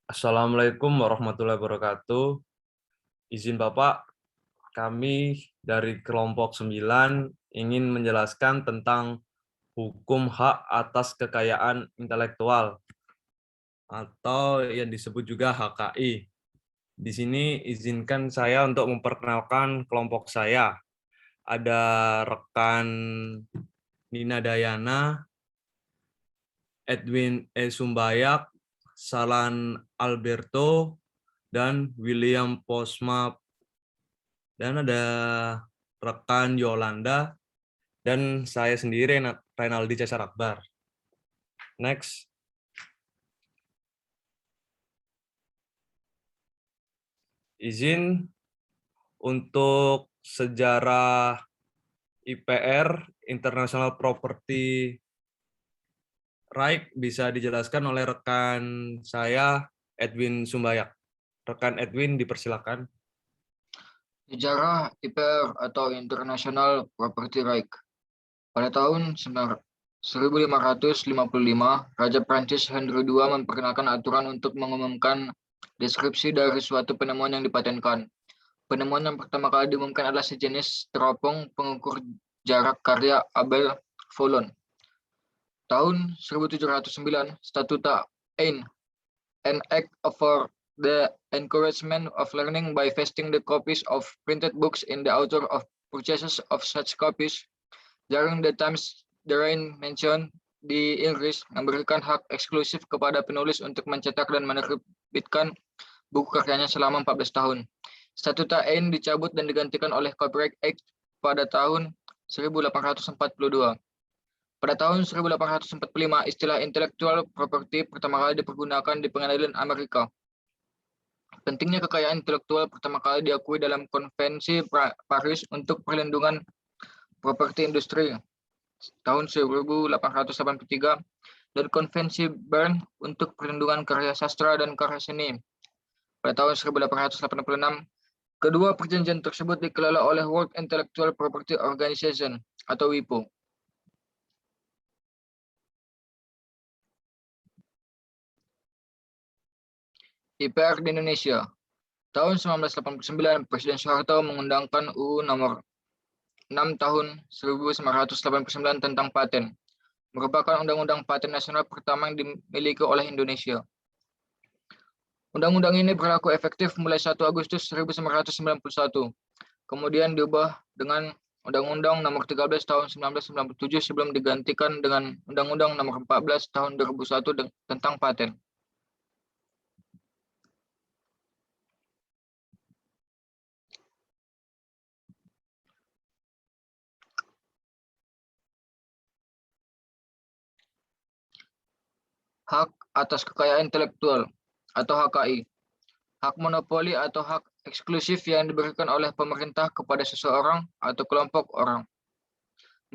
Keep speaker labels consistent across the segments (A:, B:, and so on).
A: Assalamualaikum warahmatullahi wabarakatuh. Izin Bapak, kami dari kelompok 9 ingin menjelaskan tentang hukum hak atas kekayaan intelektual atau yang disebut juga HKI. Di sini izinkan saya untuk memperkenalkan kelompok saya. Ada rekan Nina Dayana, Edwin E. Sumbayak, Salan Alberto, dan William Posma, dan ada rekan Yolanda, dan saya sendiri Renaldi Cesar Akbar. Next. Izin untuk sejarah IPR, International Property Right, bisa dijelaskan oleh rekan saya, Edwin Sumbayak. Rekan Edwin, dipersilakan.
B: Sejarah IPR atau International Property Right. Pada tahun 1555, Raja Prancis Henry II memperkenalkan aturan untuk mengumumkan deskripsi dari suatu penemuan yang dipatenkan. Penemuan yang pertama kali diumumkan adalah sejenis teropong pengukur jarak karya Abel Foulon. Tahun 1709, Statuta Ein, an act for the encouragement of learning by vesting the copies of printed books in the author of purchases of such copies. During the times the reign mentioned, di Inggris memberikan hak eksklusif kepada penulis untuk mencetak dan menerbitkan buku karyanya selama 14 tahun. Statuta Ein dicabut dan digantikan oleh Copyright Act pada tahun 1842. Pada tahun 1845, istilah intellectual property pertama kali dipergunakan di pengadilan Amerika. Pentingnya kekayaan intelektual pertama kali diakui dalam Konvensi Paris untuk perlindungan properti industri tahun 1883 dan Konvensi Bern untuk perlindungan karya sastra dan karya seni pada tahun 1886. Kedua perjanjian tersebut dikelola oleh World Intellectual Property Organization atau WIPO. IPR di Indonesia. Tahun 1989, Presiden Soeharto mengundangkan UU Nomor 6 Tahun 1989 tentang paten, merupakan undang-undang paten nasional pertama yang dimiliki oleh Indonesia. Undang-undang ini berlaku efektif mulai 1 Agustus 1991, kemudian diubah dengan Undang-Undang Nomor 13 Tahun 1997 sebelum digantikan dengan Undang-Undang Nomor 14 Tahun 2001 tentang paten. Hak atas kekayaan intelektual atau HKI. Hak monopoli atau hak eksklusif yang diberikan oleh pemerintah kepada seseorang atau kelompok orang.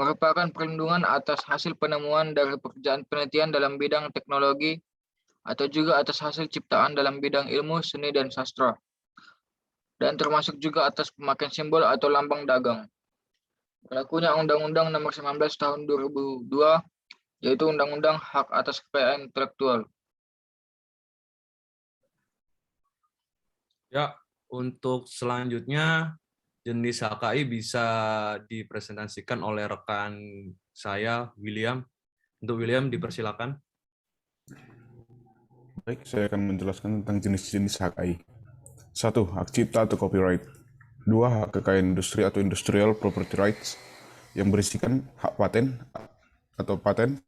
B: Merupakan perlindungan atas hasil penemuan dari pekerjaan penelitian dalam bidang teknologi atau juga atas hasil ciptaan dalam bidang ilmu, seni, dan sastra. Dan termasuk juga atas pemakaian simbol atau lambang dagang. Berlakunya Undang-Undang Nomor 19 Tahun 2002, yaitu Undang-Undang Hak atas Kekayaan Intelektual.
A: Ya, untuk selanjutnya jenis HKI bisa dipresentasikan oleh rekan saya, William. Untuk William, dipersilakan.
C: Baik, saya akan menjelaskan tentang jenis-jenis HKI. 1. Hak cipta atau copyright. 2. Hak kekayaan industri atau industrial property rights yang berisikan hak paten atau paten,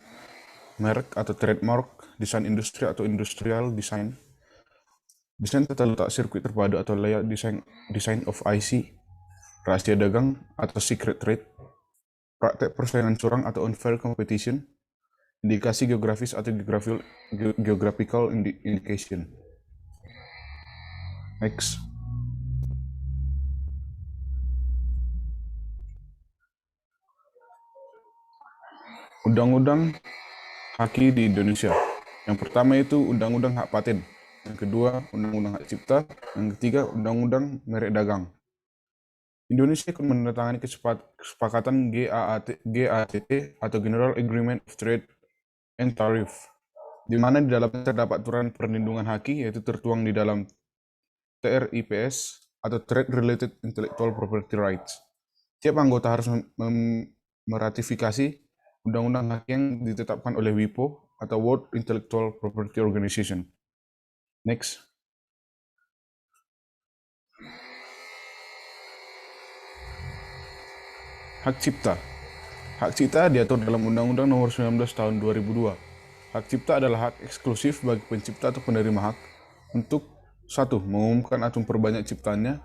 C: merek atau trademark, desain industri atau industrial design, desain tata letak sirkuit terpadu atau layout design of IC, rahasia dagang atau secret trade, praktek persaingan curang atau unfair competition, indikasi geografis atau geographical indication. Next. Undang-undang HKI di Indonesia. Yang pertama itu Undang-Undang Hak Paten. Yang kedua, Undang-Undang Hak Cipta. Yang ketiga, Undang-Undang Merek Dagang. Indonesia akan menandatangani kesepakatan GATT atau General Agreement of Trade and Tariff di mana di dalamnya terdapat aturan perlindungan haki, yaitu tertuang di dalam TRIPS atau Trade Related Intellectual Property Rights. Tiap anggota harus meratifikasi undang-undang haki yang ditetapkan oleh WIPO atau World Intellectual Property Organization. Next. Hak cipta. Hak cipta diatur dalam Undang-Undang Nomor 19 Tahun 2002. Hak cipta adalah hak eksklusif bagi pencipta atau penerima hak untuk 1. Mengumumkan atau memperbanyak ciptaannya.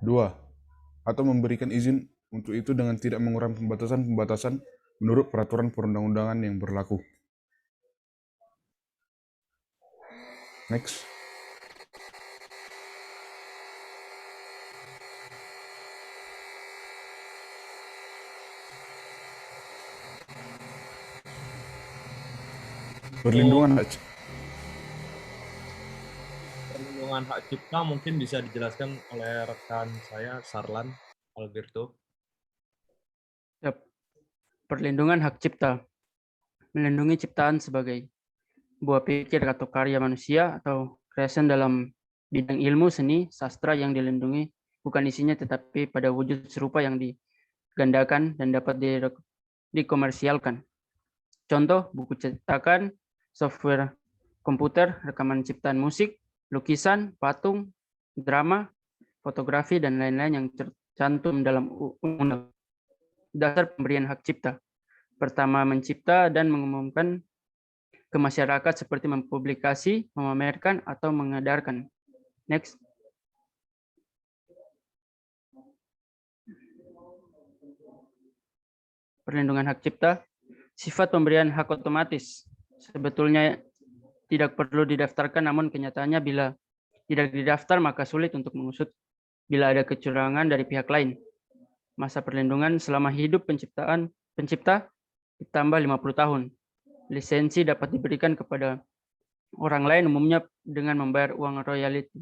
C: 2. Atau memberikan izin untuk itu dengan tidak mengurangi pembatasan-pembatasan menurut peraturan perundang-undangan yang berlaku. Next. Perlindungan hak cipta.
A: Perlindungan hak cipta mungkin bisa dijelaskan oleh rekan saya, Sarlan Alberto.
D: Yap. Perlindungan hak cipta. Melindungi ciptaan sebagai buah pikir atau karya manusia atau creation dalam bidang ilmu, seni, sastra yang dilindungi bukan isinya tetapi pada wujud serupa yang digandakan dan dapat dikomersialkan. Contoh, buku cetakan, software komputer, rekaman ciptaan musik, lukisan, patung, drama, fotografi, dan lain-lain yang tercantum dalam undang. Dasar pemberian hak cipta. Pertama, mencipta dan mengumumkan ke masyarakat seperti mempublikasi, memamerkan, atau mengedarkan. Next. Perlindungan hak cipta. Sifat pemberian hak otomatis. Sebetulnya tidak perlu didaftarkan, namun kenyataannya bila tidak didaftar maka sulit untuk mengusut bila ada kecurangan dari pihak lain. Masa perlindungan selama hidup pencipta ditambah 50 tahun. Lisensi dapat diberikan kepada orang lain umumnya dengan membayar uang royalti.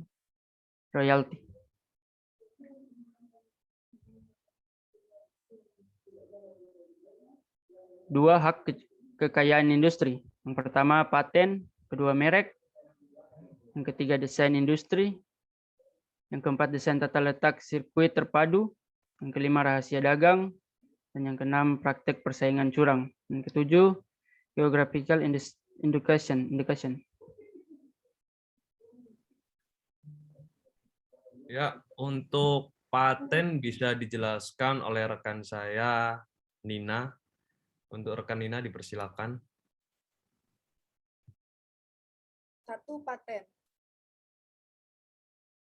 D: Dua, hak kekayaan industri. Yang pertama paten, kedua merek, yang ketiga desain industri, yang keempat desain tata letak sirkuit terpadu, yang kelima rahasia dagang, dan yang keenam praktek persaingan curang. Yang ketujuh geographical indication.
A: Ya, untuk paten bisa dijelaskan oleh rekan saya, Nina. Untuk rekan Nina dipersilakan.
E: 1. Paten.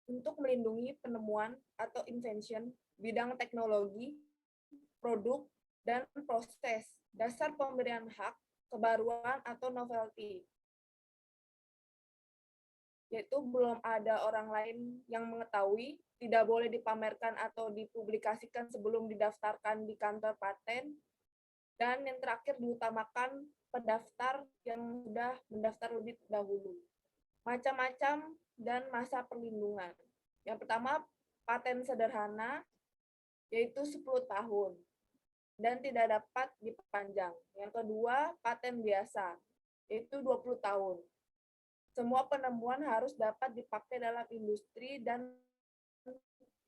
E: Untuk melindungi penemuan atau invention, bidang teknologi, produk, dan proses, dasar pemberian hak, kebaruan atau novelty. Yaitu belum ada orang lain yang mengetahui, tidak boleh dipamerkan atau dipublikasikan sebelum didaftarkan di kantor paten, dan yang terakhir diutamakan pendaftar yang sudah mendaftar lebih dahulu. Macam-macam dan masa perlindungan. Yang pertama, paten sederhana, yaitu 10 tahun, dan tidak dapat diperpanjang. Yang kedua, paten biasa, yaitu 20 tahun. Semua penemuan harus dapat dipakai dalam industri dan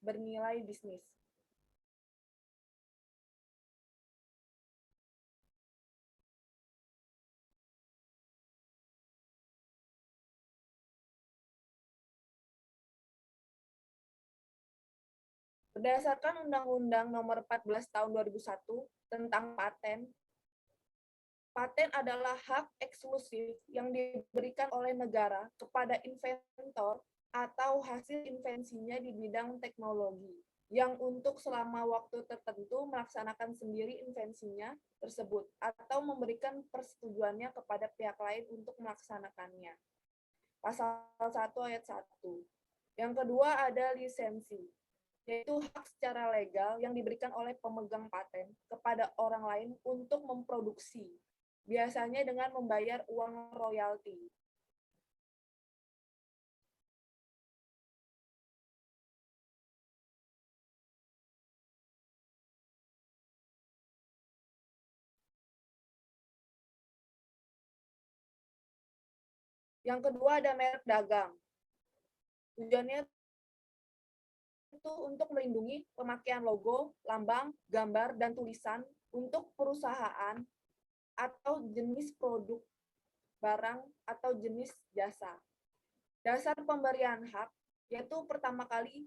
E: bernilai bisnis. Berdasarkan Undang-Undang Nomor 14 Tahun 2001 tentang paten, paten adalah hak eksklusif yang diberikan oleh negara kepada inventor atau hasil invensinya di bidang teknologi yang untuk selama waktu tertentu melaksanakan sendiri invensinya tersebut atau memberikan persetujuannya kepada pihak lain untuk melaksanakannya. Pasal 1 ayat 1. Yang kedua ada lisensi, yaitu hak secara legal yang diberikan oleh pemegang paten kepada orang lain untuk memproduksi, biasanya dengan membayar uang royalti. Yang kedua ada merek dagang. Tujuannya itu untuk melindungi pemakaian logo, lambang, gambar, dan tulisan untuk perusahaan atau jenis produk, barang, atau jenis jasa. Dasar pemberian hak, yaitu pertama kali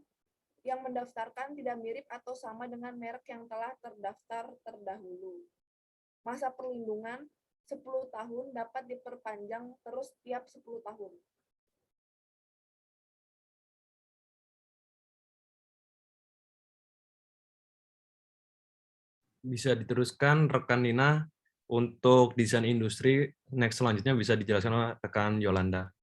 E: yang mendaftarkan tidak mirip atau sama dengan merek yang telah terdaftar terdahulu. Masa perlindungan 10 tahun dapat diperpanjang terus tiap 10 tahun.
A: Bisa diteruskan rekan Nina untuk desain industri. Next selanjutnya bisa dijelaskan oleh rekan Yolanda.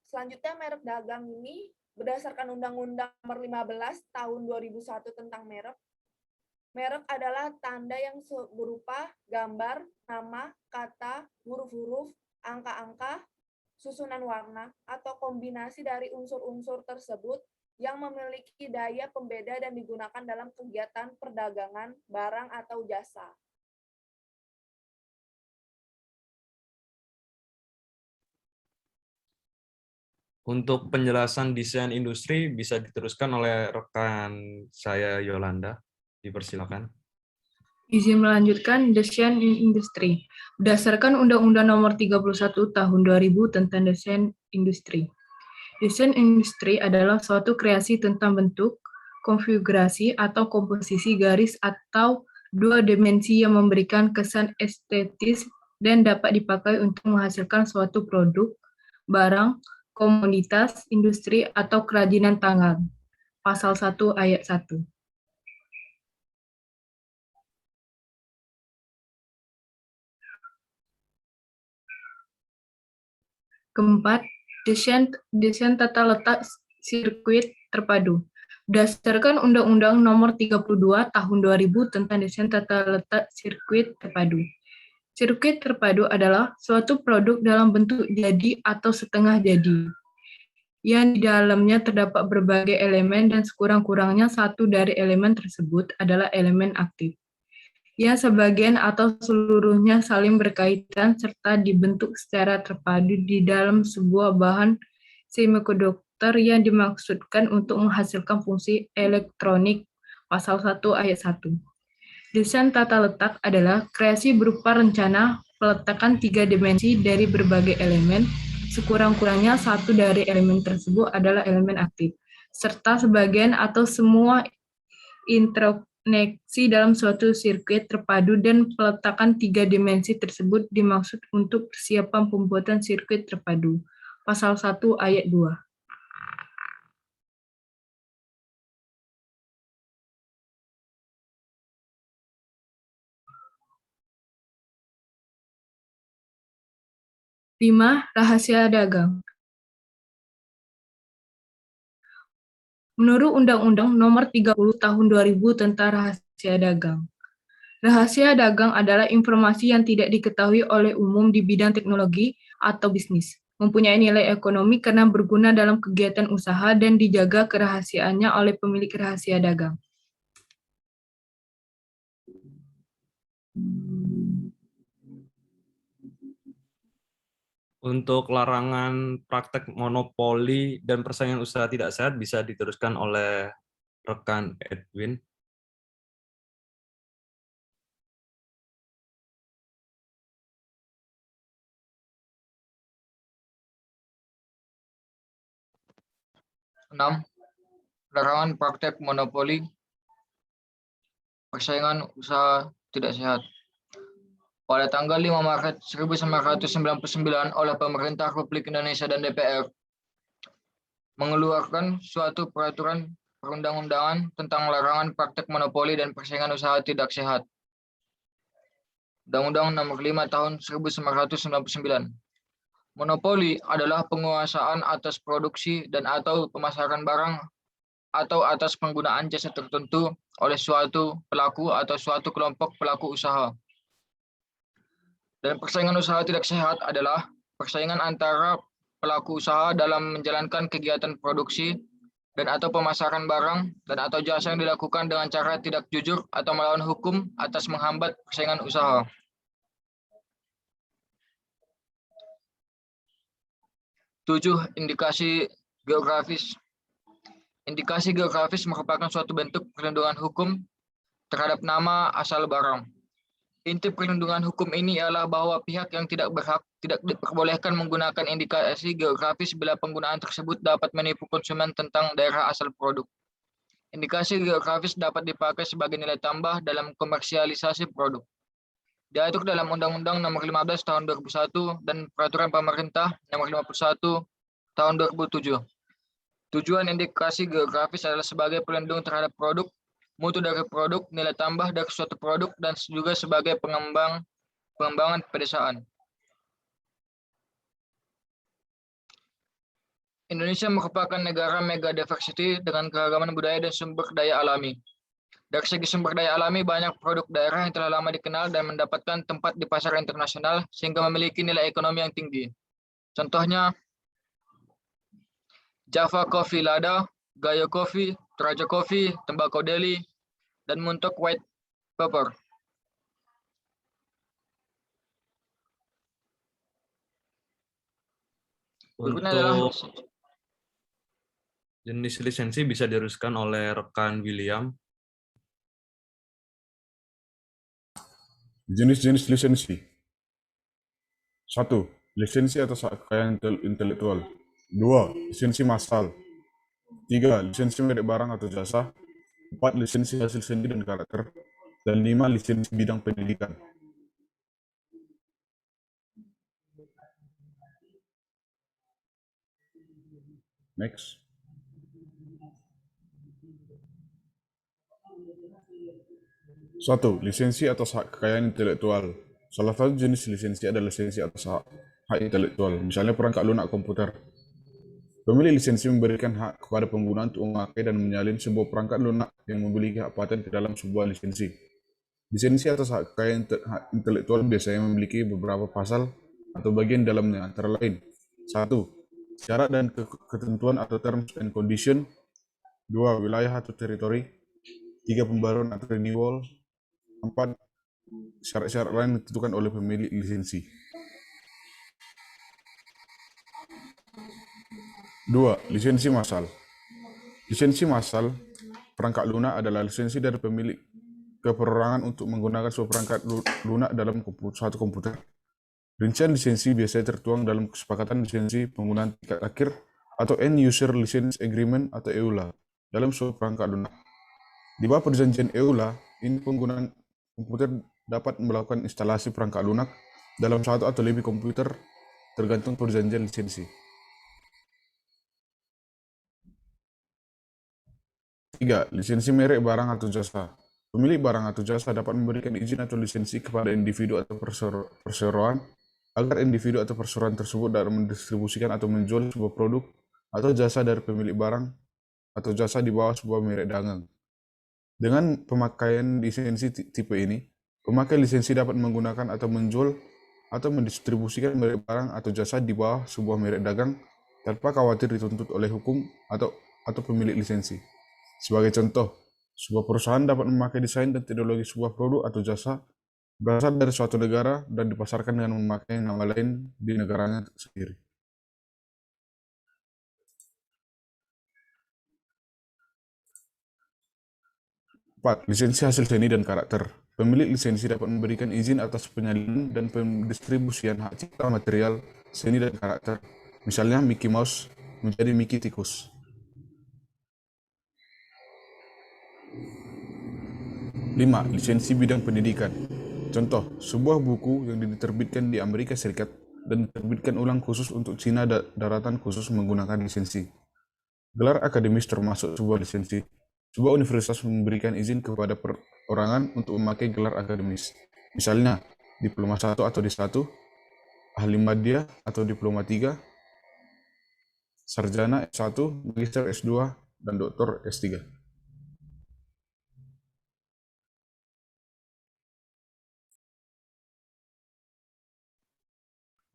E: Selanjutnya merek dagang ini berdasarkan Undang-Undang Nomor 15 Tahun 2001 tentang merek. Merek adalah tanda yang berupa gambar, nama, kata, huruf-huruf, angka-angka, susunan warna, atau kombinasi dari unsur-unsur tersebut yang memiliki daya pembeda dan digunakan dalam kegiatan perdagangan, barang, atau jasa.
A: Untuk penjelasan desain industri bisa diteruskan oleh rekan saya Yolanda. Dipersilakan.
F: Izin melanjutkan desain industri. Berdasarkan Undang-Undang Nomor 31 Tahun 2000 tentang desain industri. Desain industri adalah suatu kreasi tentang bentuk, konfigurasi, atau komposisi garis atau dua dimensi yang memberikan kesan estetis dan dapat dipakai untuk menghasilkan suatu produk, barang, komoditas, industri, atau kerajinan tangan. Pasal 1 ayat 1. Keempat, desain tata letak sirkuit terpadu. Berdasarkan Undang-Undang Nomor 32 Tahun 2000 tentang desain tata letak sirkuit terpadu. Sirkuit terpadu adalah suatu produk dalam bentuk jadi atau setengah jadi, yang di dalamnya terdapat berbagai elemen dan sekurang-kurangnya satu dari elemen tersebut adalah elemen aktif, yang sebagian atau seluruhnya saling berkaitan serta dibentuk secara terpadu di dalam sebuah bahan semikonduktor yang dimaksudkan untuk menghasilkan fungsi elektronik. Pasal 1 ayat 1. Desain tata letak adalah kreasi berupa rencana peletakan tiga dimensi dari berbagai elemen, sekurang-kurangnya satu dari elemen tersebut adalah elemen aktif, serta sebagian atau semua interkoneksi dalam suatu sirkuit terpadu, dan peletakan tiga dimensi tersebut dimaksud untuk persiapan pembuatan sirkuit terpadu. Pasal 1 ayat 2. Lima, rahasia dagang. Menurut Undang-Undang Nomor 30 Tahun 2000 tentang rahasia dagang. Rahasia dagang adalah informasi yang tidak diketahui oleh umum di bidang teknologi atau bisnis, mempunyai nilai ekonomi karena berguna dalam kegiatan usaha dan dijaga kerahasiaannya oleh pemilik rahasia dagang.
A: Untuk larangan praktek monopoli dan persaingan usaha tidak sehat bisa diteruskan oleh rekan Edwin.
B: Enam, larangan praktek monopoli, persaingan usaha tidak sehat. Pada tanggal 5 Maret 1999 oleh Pemerintah Republik Indonesia dan DPR mengeluarkan suatu peraturan perundang-undangan tentang larangan praktek monopoli dan persaingan usaha tidak sehat. Undang-Undang Nomor 5 Tahun 1999. Monopoli adalah penguasaan atas produksi dan atau pemasaran barang atau atas penggunaan jasa tertentu oleh suatu pelaku atau suatu kelompok pelaku usaha. Dan persaingan usaha tidak sehat adalah persaingan antara pelaku usaha dalam menjalankan kegiatan produksi dan atau pemasaran barang dan atau jasa yang dilakukan dengan cara tidak jujur atau melawan hukum atas menghambat persaingan usaha. 7. Indikasi geografis. Indikasi geografis merupakan suatu bentuk perlindungan hukum terhadap nama asal barang. Inti perlindungan hukum ini ialah bahwa pihak yang tidak berhak tidak diperbolehkan menggunakan indikasi geografis bila penggunaan tersebut dapat menipu konsumen tentang daerah asal produk. Indikasi geografis dapat dipakai sebagai nilai tambah dalam komersialisasi produk. Diatur dalam Undang-Undang Nomor 15 Tahun 2001 dan Peraturan Pemerintah Nomor 51 Tahun 2007. Tujuan indikasi geografis adalah sebagai pelindung terhadap produk, mutu dari produk, nilai tambah dari suatu produk, dan juga sebagai pengembangan pedesaan. Indonesia merupakan negara mega diversity dengan keragaman budaya dan sumber daya alami. Dari segi sumber daya alami, banyak produk daerah yang telah lama dikenal dan mendapatkan tempat di pasar internasional sehingga memiliki nilai ekonomi yang tinggi. Contohnya, Java Coffee Lada, Gayo Coffee, Toraja Coffee, Tembakau Deli, dan Muntok White Pepper. Berikutnya adalah
A: Untuk jenis lisensi bisa diteruskan oleh rekan William.
C: Jenis-jenis lisensi. 1. Lisensi atas hak kekayaan intelektual. 2. Lisensi massal. 3. Lisensi merek barang atau jasa. 4. Lisensi hasil seni dan karakter. Dan 5. Lisensi bidang pendidikan. Next. Satu, lisensi atas hak kekayaan intelektual. Salah satu jenis lisensi adalah lisensi atas hak intelektual, misalnya perangkat lunak komputer. Pemilik lisensi memberikan hak kepada pengguna untuk memakai dan menyalin sebuah perangkat lunak yang memiliki hak paten ke dalam sebuah lisensi. Lisensi atas hak kekayaan intelektual biasanya memiliki beberapa pasal atau bagian dalamnya, antara lain: 1. Syarat dan ketentuan atau terms and condition. 2. Wilayah atau teritori. 3. Pembaruan atau renewal. 4. Syarat-syarat lain yang ditentukan oleh pemilik lisensi. 2. Lisensi massal. Lisensi massal perangkat lunak adalah lisensi dari pemilik ke perorangan untuk menggunakan sebuah perangkat lunak dalam suatu komputer. Rincian lisensi biasanya tertuang dalam kesepakatan lisensi penggunaan tingkat akhir atau End User License Agreement atau EULA dalam suatu perangkat lunak. Di bawah perjanjian EULA, ini penggunaan komputer dapat melakukan instalasi perangkat lunak dalam satu atau lebih komputer tergantung perjanjian lisensi. 3. Lisensi merek barang atau jasa. Pemilik barang atau jasa dapat memberikan izin atau lisensi kepada individu atau perseroan agar individu atau perseroan tersebut dapat mendistribusikan atau menjual sebuah produk atau jasa dari pemilik barang atau jasa di bawah sebuah merek dagang. Dengan pemakaian lisensi tipe ini, pemakai lisensi dapat menggunakan atau menjual atau mendistribusikan merek barang atau jasa di bawah sebuah merek dagang tanpa khawatir dituntut oleh hukum atau pemilik lisensi. Sebagai contoh, sebuah perusahaan dapat memakai desain dan teknologi sebuah produk atau jasa berasal dari suatu negara dan dipasarkan dengan memakai nama lain di negaranya sendiri. Lisensi hasil seni dan karakter. Pemilik lisensi dapat memberikan izin atas penyalinan dan pendistribusian hak cipta material seni dan karakter. Misalnya Mickey Mouse menjadi Mickey Tikus. 5. Lisensi bidang pendidikan. Contoh, sebuah buku yang diterbitkan di Amerika Serikat dan diterbitkan ulang khusus untuk Cina daratan khusus menggunakan lisensi. Gelar akademis termasuk sebuah lisensi. Sebuah universitas memberikan izin kepada perorangan untuk memakai gelar akademis. Misalnya, Diploma 1 atau D1, Ahli Madya atau Diploma 3, Sarjana S1, Magister S2, dan Doktor S3.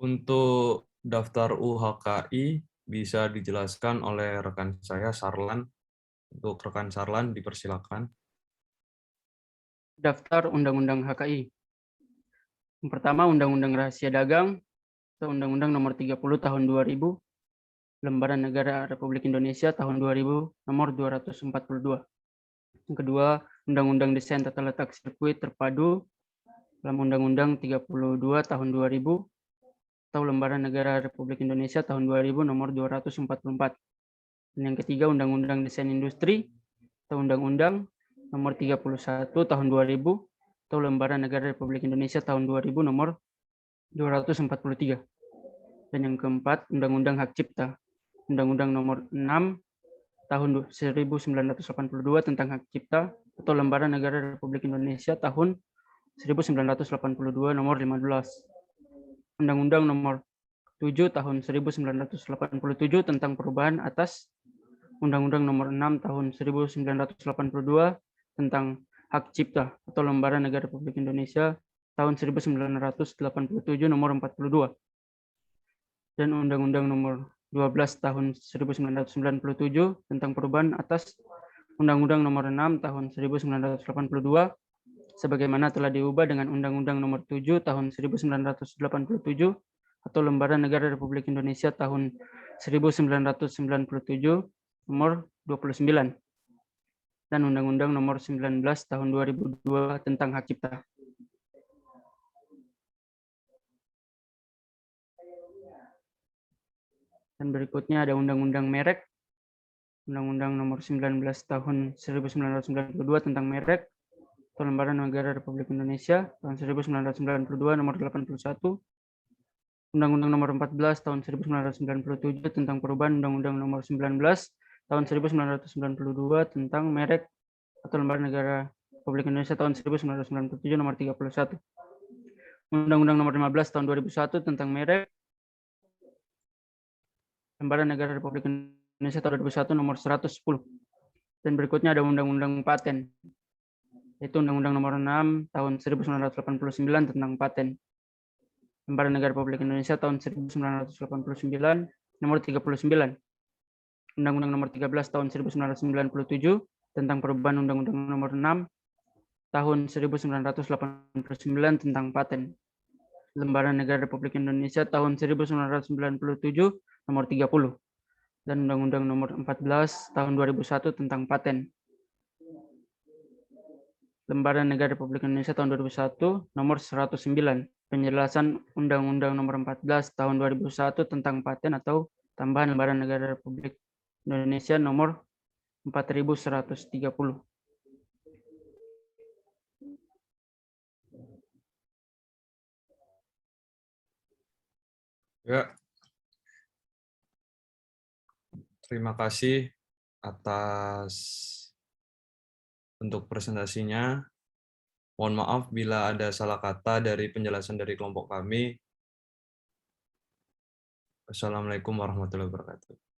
A: Untuk daftar UHKI bisa dijelaskan oleh rekan saya, Sarlan. Untuk rekan Sarlan, dipersilakan.
D: Daftar Undang-Undang HKI. Yang pertama, Undang-Undang Rahasia Dagang atau Undang-Undang Nomor 30 Tahun 2000 Lembaran Negara Republik Indonesia tahun 2000 nomor 242. Yang kedua, Undang-Undang Desain Tata Letak Sirkuit Terpadu dalam Undang-Undang 32 tahun 2000 atau Lembaran Negara Republik Indonesia tahun 2000 nomor 244. Dan yang ketiga, Undang-Undang Desain Industri atau Undang-Undang nomor 31 tahun 2000 atau Lembaran Negara Republik Indonesia tahun 2000 nomor 243. Dan yang keempat, Undang-Undang Hak Cipta. Undang-Undang nomor 6 tahun 1982 tentang Hak Cipta atau Lembaran Negara Republik Indonesia tahun 1982 nomor 15. Undang-Undang nomor 7 tahun 1987 tentang perubahan atas Undang-Undang nomor 6 tahun 1982 tentang Hak Cipta atau Lembaran Negara Republik Indonesia tahun 1987 nomor 42. Dan Undang-Undang nomor 12 tahun 1997 tentang perubahan atas Undang-Undang nomor 6 tahun 1982 sebagaimana telah diubah dengan Undang-Undang nomor 7 tahun 1987 atau Lembaran Negara Republik Indonesia tahun 1997 nomor 29 dan Undang-Undang nomor 19 tahun 2002 tentang Hak Cipta. Dan berikutnya ada Undang-Undang Merek, Undang-Undang nomor 19 tahun 1992 tentang merek atau Lembaran Negara Republik Indonesia tahun 1992 nomor 81, Undang-Undang nomor 14 tahun 1997 tentang perubahan Undang-Undang nomor 19 tahun 1992 tentang merek atau Lembaran Negara Republik Indonesia tahun 1997 nomor 31, Undang-Undang nomor 15 tahun 2001 tentang merek, Lembaran Negara Republik Indonesia tahun 2001 nomor 110. Dan berikutnya ada Undang-Undang Paten, yaitu Undang-Undang nomor 6 tahun 1989 tentang paten. Lembaran Negara Republik Indonesia tahun 1989 nomor 39. Undang-Undang nomor 13 tahun 1997 tentang perubahan Undang-Undang nomor 6 tahun 1989 tentang paten. Lembaran Negara Republik Indonesia tahun 1997 nomor 30 dan Undang-Undang nomor 14 tahun 2001 tentang paten. Lembaran Negara Republik Indonesia tahun 2001 nomor 109 penjelasan Undang-Undang nomor 14 tahun 2001 tentang paten atau tambahan Lembaran Negara Republik Indonesia nomor 4130.
A: Ya. Terima kasih atas untuk presentasinya. Mohon maaf bila ada salah kata dari penjelasan dari kelompok kami. Wassalamualaikum warahmatullahi wabarakatuh.